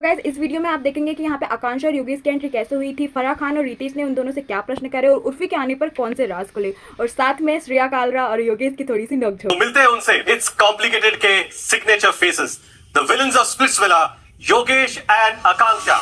Guys इस video में आप देखेंगे कि यहाँ पे आकांक्षा और योगेश की एंट्री कैसे हुई थी, फराह खान और रितेश ने उन दोनों से क्या प्रश्न करे और उर्फी के आने पर कौन से राज खुले, और साथ में श्रेया कालरा और योगेश की थोड़ी सी नोकझोंक। तो मिलते हैं उनसे। इट्स कॉम्प्लिकेटेड के signature faces, the villains of Splitsvilla, Yogesh and Akanksha.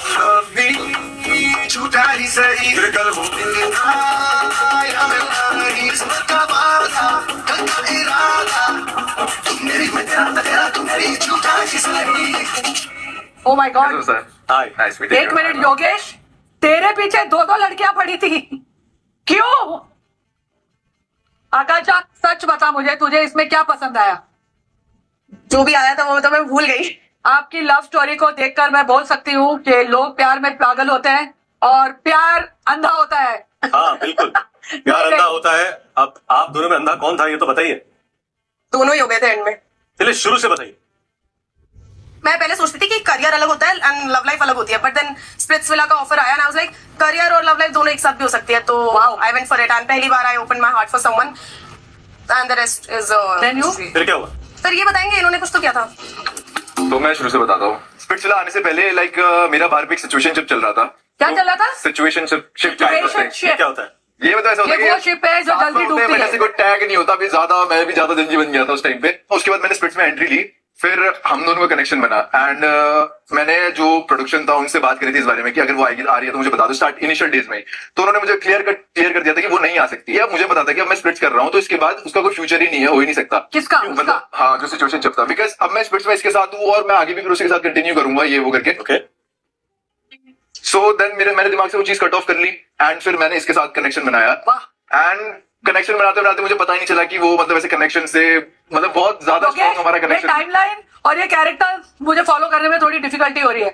Oh my god, hi, एक मिनट योगेश, तेरे पीछे दो दो लड़कियां पड़ी थी, क्यों? आकांक्षा सच बता मुझे, तुझे इसमें क्या पसंद आया? जो भी आया था वो तो मैं भूल गई। आपकी लव स्टोरी को देखकर मैं बोल सकती हूँ कि लोग प्यार में पागल होते हैं और प्यार अंधा होता है। हाँ बिल्कुल, प्यार अंधा होता है। अब आप दोनों में अंधा कौन था ये तो बताइए। दोनों ही हो गए थे एंड में। चलिए शुरू से बताइए। मैं पहले सोचती थी कि करियर अलग होता है एंड लव लाइफ अलग होती है, बट देन स्प्लिट्सविला का ऑफर आया and I was like career और लव लाइफ दोनों एक साथ भी हो सकती है, तो I went for it and पहली बार I open my heart for someone and the rest is Then you? फिर क्या हुआ? सर ये बताएंगे इन्होंने कुछ तो किया था। तो मैं शुरू से बताता हूँ। स्प्लिट्सविला आने से पहले मेरा बाहर पे एक सिचुएशनशिप चल रहा था। क्या चल रहा था? Situationship Relationship। क्या होता है? ये मतलब ऐसा होता ये है वो कि शिप है जो साथ जल्दी में होते हैं, डूबती बट है। ऐसे कोई टैग नहीं होता। मैं भी ज्यादा जल्दी बन गया था उस टाइम पे। उसके बाद मैंने स्प्लिट्स में एंट्री ली, फिर हम दोनों का कनेक्शन बना एंड मैंने जो प्रोडक्शन था उनसे बात करी थी इस बारे में कि अगर वो आ रही है तो मुझे बता दो स्टार्ट इनिशियल डेज में ही। तो उन्होंने मुझे क्लियर कर दिया था कि वो नहीं आ सकती है। अब मुझे पता था कि अब मैं स्प्लिट्स कर रहा हूँ तो इसके बाद उसका कोई फ्यूचर ही नहीं है, हो ही नहीं सकता। किसका? मतलब हाँ, जो सिचुएशन चलता, बिकॉज अब मैं स्प्लिट्स में इसके साथ हूँ और मैं आगे भी फिर उसके साथ कंटिन्यू करूंगा ये वो करके। ओके, सो देन मैंने दिमाग से वो चीज कट ऑफ कर ली एंड फिर मैंने इसके साथ कनेक्शन बनाया एंड कनेक्शन बनाते बनाते मुझे पता ही नहीं चला कि वो मतलब ऐसे कनेक्शन से मतलब बहुत ज्यादा स्ट्रॉन्ग हमारा कनेक्शन। टाइमलाइन और ये कैरेक्टर मुझे फॉलो करने में थोड़ी डिफिकल्टी हो रही है।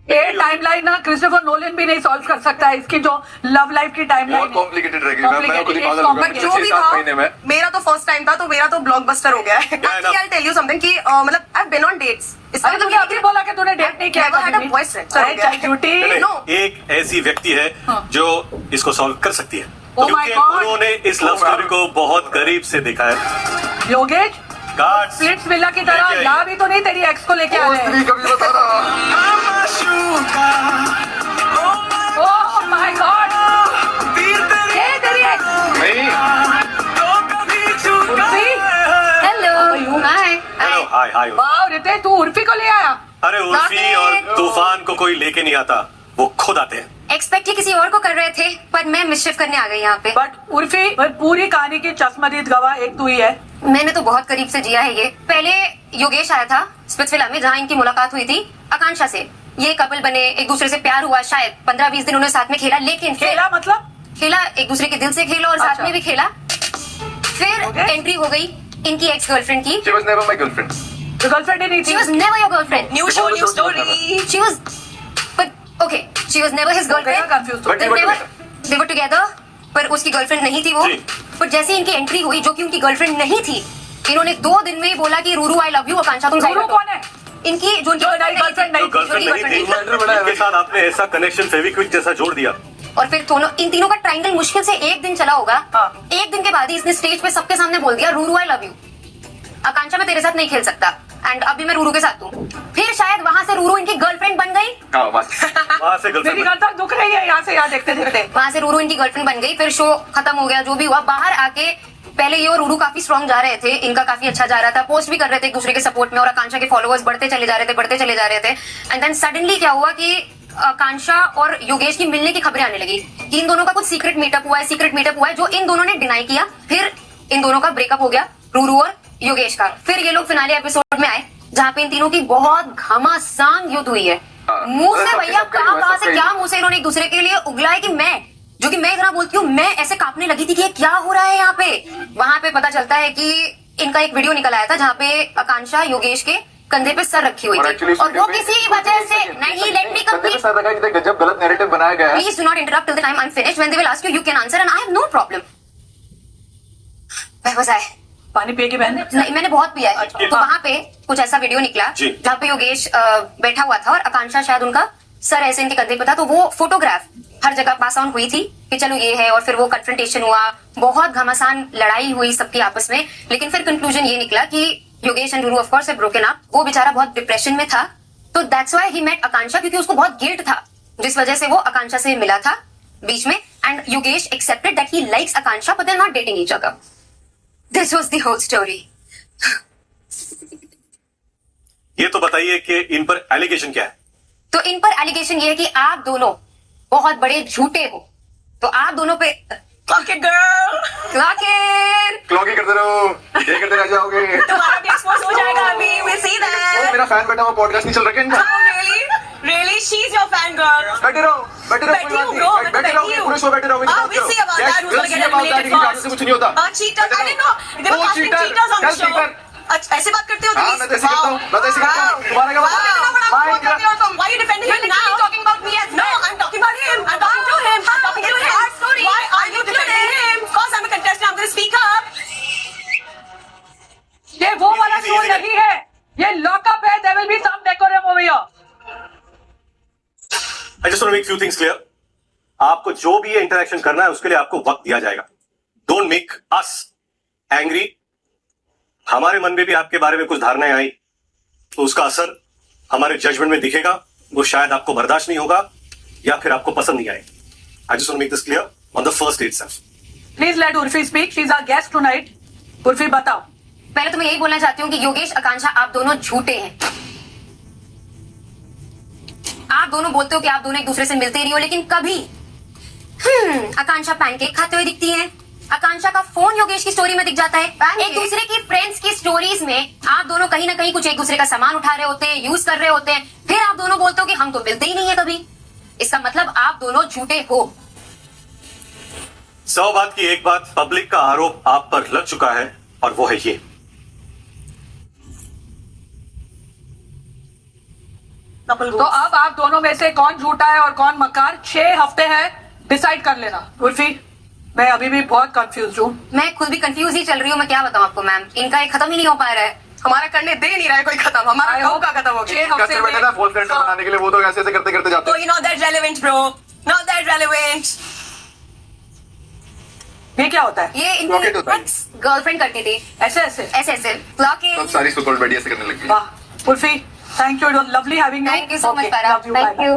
ये टाइमलाइन ना क्रिस्टोफर नोलन भी नहीं सॉल्व कर सकता है, इसकी जो लव लाइफ की टाइमलाइन बहुत कॉम्प्लिकेटेड रह गई। मैं खुद ही पागल हो गया। बट जो भी था, 6-7 महीने में मेरा तो फर्स्ट टाइम था तो मेरा तो ब्लॉकबस्टर हो गया है। Actually I tell you something कि मतलब I have been on dates. इसका अरे तुमने अभी बोला कि तूने डेट नहीं किया। Never had a boyfriend. अरे चाहे झूठी। No. एक ऐसी व्यक्ति है जो इसको सॉल्व कर सकती है, Oh my क्योंकि God. उन्होंने इस लव स्टोरी को बहुत करीब से देखा है। योगेश कार्ड्स स्प्लिट्सविला की तरह लेके ला भी तो नहीं तेरी एक्स को लेके आ रहे हैं। कभी बता रहा ओह माय गॉड, ये तेरी एक्स नहीं। Urfi. Hello hi. Hello, hi hi. वाह रितेश, तू उर्फी को ले आया? अरे उर्फी और तूफान को कोई लेके नहीं आता, वो खुद आते हैं। एक्सपेक्ट ये किसी और को कर रहे थे, पर मैं मिसशिफ करने आ गई यहाँ पे। बट उर्फी पूरी कहानी की चश्मदीद गवाह एक तू ही है। मैंने तो बहुत करीब से जिया है ये। पहले योगेश आया था स्प्लिट्सविला में, जहाँ इनकी मुलाकात हुई थी आकांक्षा से। ये कपल बने, एक दूसरे से प्यार हुआ, शायद 15-20 दिन उन्होंने साथ में खेला, लेकिन फिर खेला मतलब खेला एक दूसरे के दिल से खेला और साथ अच्छा। में भी खेला। फिर Okay. एंट्री हो गई इनकी एक्स गर्लफ्रेंड की। She was never my girlfriend. Girlfriend ही नहीं She थी। was never your girlfriend. New show new story. She was, but okay, she was never his girlfriend. Confuse But They were together, पर उसकी girlfriend नहीं थी वो। जी। पर जैसे इनकी एंट्री हुई, जो कि उनकी गर्लफ्रेंड नहीं थी, इन्होंने 2 दिन में ही बोला कि रूरू आई लव यू आकांक्षा तुम रूरू साइड कौन है? इनकी जो उनकी जो नई गर्लफ्रेंड गर्लफ्रेंड नहीं जो गर्लफ्रेंड नहीं थी, इनके साथ आपने ऐसा कनेक्शन फेविक्विक जैसा जोड़ दिया। और फिर इन तीनों का ट्रायंगल मुश्किल से 1 दिन चला होगा। हाँ। 1 दिन के बाद ही इसने स्टेज पे सबके सामने बोल दिया रूरू आई लव यू, आकांक्षा मैं तेरे साथ नहीं खेल सकता एंड अभी मैं रूरू के साथ हूँ। फिर शायद वहां से रूरू इनकी गर्लफ्रेंड बन गई। हाँ बस। वहां से मेरी गर्लफ्रेंड गर्दन दुख रही है यहाँ से यहाँ देखते देखते। वहां से रूरू इनकी गर्लफ्रेंड बन गई। फिर शो खत्म हो गया, जो भी हुआ। बाहर आके पहले ये और रूरू काफी स्ट्रॉन्ग जा रहे थे, इनका काफी अच्छा जा रहा था, पोस्ट भी कर रहे थे एक दूसरे के सपोर्ट में, और आकांक्षा के फॉलोअर्स बढ़ते चले जा रहे थे। एंड देन सडनली क्या हुआ कि आकांक्षा और योगेश की मिलने की खबरें आने लगी कि इन दोनों का कुछ सीक्रेट मीटअप हुआ है, जो इन दोनों ने डिनाई किया। फिर इन दोनों का ब्रेकअप हो गया, रूरू और योगेश का। फिर ये लोग फिनाले एपिसोड में आए, जहाँ पे इन तीनों की बहुत घमासान युद्ध हुई है। मुंह से भैया कहां से क्या मुंह से इन्होंने एक दूसरे के लिए उगला है कि मैं इतना बोलती हूँ, मैं ऐसे कांपने लगी थी कि ये क्या हो रहा है यहाँ पे। वहां पे पता चलता है कि इनका एक वीडियो निकल आया था जहाँ पे आकांक्षा योगेश के कंधे पे सर रखी हुई थी, और वो किसी वजह से नहीं। लेट मी कंप्लीट, गजब गलत नैरेटिव बनाया गया है। Please do not interrupt till the time I am finished. When they will ask you, you can answer and I have no problem. बस आए पानी पिएगी बहन? नहीं, मैंने बहुत पिया है। तो वहां पे कुछ ऐसा वीडियो निकला जी। जहाँ पे योगेश बैठा हुआ था और आकांक्षा शायद उनका सर ऐसे इनके कंधे पे था। तो वो फोटोग्राफ हर जगह पास ऑन हुई थी कि चलो ये है, और फिर वो कन्फ्रंटेशन हुआ, बहुत घमासान लड़ाई हुई सबकी आपस में। लेकिन फिर कंक्लूजन ये निकला कि Yogesh and Ruru of course have broken up. वो बेचारा बहुत डिप्रेशन में था तो दैट्स व्हाई ही मेट आकांक्षा, क्योंकि उसको बहुत गिल्ट था, जिस वजह से वो आकांक्षा से मिला था बीच में. And Yogesh accepted that he likes Akanksha but they are not dating each other. This was the whole story. ये तो बताइए कि इन पर एलिगेशन क्या है. तो इन पर एलिगेशन ये है कि आप दोनों बहुत बड़े झूठे हो. तो आप दोनों पे Clock it, girl. Clock in. Clocking करते रहो, ये करते रह जाओगे. तुम्हारा भी expose हो जाएगा अभी. We'll see oh, that. मेरा फैन बैठा हुआ पॉडकास्ट नहीं चल रहा क्या इनका? Oh, really? Really? She's your fan, girl. बैठे रहो, बैठे रहो, बैठी हूँ, bro. मैं तो बैठे रहो, बैठी हूँ. पूरे शो बैठे रहो. We'll see about that. Who's gonna get eliminated first? कुछ नहीं होता. Cheaters. I didn't know. They were casting cheaters on the show. अच्छा, ऐसे बात करते हो हाँ, मैं तो ऐसे करता हूँ. मैं तो ऐसे करता हूँ. तुम्हारा क्या मतलब? Why are you defending him now? talking about me as No, I'm talking about him. I'm talking to him. I'm talking to It's him. our story. Why are you defending him? Because I'm a contestant. I'm going to speak up. ये वो वाला easy, show easy. नहीं है, ये lockup है. There will be some decorum over here. I just want to make few things clear. आपको जो भी ये इंटरेक्शन करना है उसके लिए आपको वक्त दिया जाएगा. Don't make us angry. हमारे मन में भी आपके बारे में कुछ धारणाएं आई तो उसका असर हमारे जजमेंट में दिखेगा. वो शायद आपको बर्दाश्त नहीं होगा या फिर आपको पसंद नहीं आएगा. I just want to make this clear on the first day itself. Please let Urfi speak. She is our guest tonight. Urfi बताओ. पहले तो मैं यही बोलना चाहती हूँ कि योगेश आकांक्षा आप दोनों झूठे हैं. आप दोनों बोलते हो कि आप दोनों एक दूसरे से मिलते ही नहीं हो, लेकिन कभी आकांक्षा पैनकेक खाते हुए दिखती है. आकांक्षा का फोन योगेश की स्टोरी में दिख जाता है. एक दूसरे की फ्रेंड्स की स्टोरीज में आप दोनों कहीं ना कहीं कुछ एक दूसरे का सामान उठा रहे होते हैं, यूज कर रहे होते हैं. फिर आप दोनों बोलते हो कि हम तो मिलते ही नहीं है कभी. इसका मतलब आप दोनों झूठे हो. 100 बात की एक बात, पब्लिक का आरोप आप पर लग चुका है और वो है ये. तो अब आप दोनों में से कौन झूठा है और कौन मक्कार, 6 हफ्ते है, डिसाइड कर लेना. उर्फी, मैं अभी भी बहुत कंफ्यूज हूँ. मैं खुद भी कंफ्यूज ही चल रही हूँ. मैं क्या बताऊँ आपको मैम, इनका ये खत्म ही नहीं हो पा रहा है. हमारा करने दे नहीं रहा है कोई खत्म. हमारा कब का खत्म हो गया? 6 हफ्ते कैसे बैठे ना में फोन फ्रेंड बनाने के लिए, वो तो ऐसे ऐसे करते करते जाते So you're not that relevant, bro. Not that relevant. ये क्या होता है? ये Rocket इनकी होता है। एक्स गर्लफ्रेंड करती थी. ऐसे ऐसे. ऐसे ऐसे क्लॉक सब इन. सारी सुपर बढ़िया से करने लग गई. वाह Urfi, thank you. Lovely having you. Thank you so much. Farah. Thank you.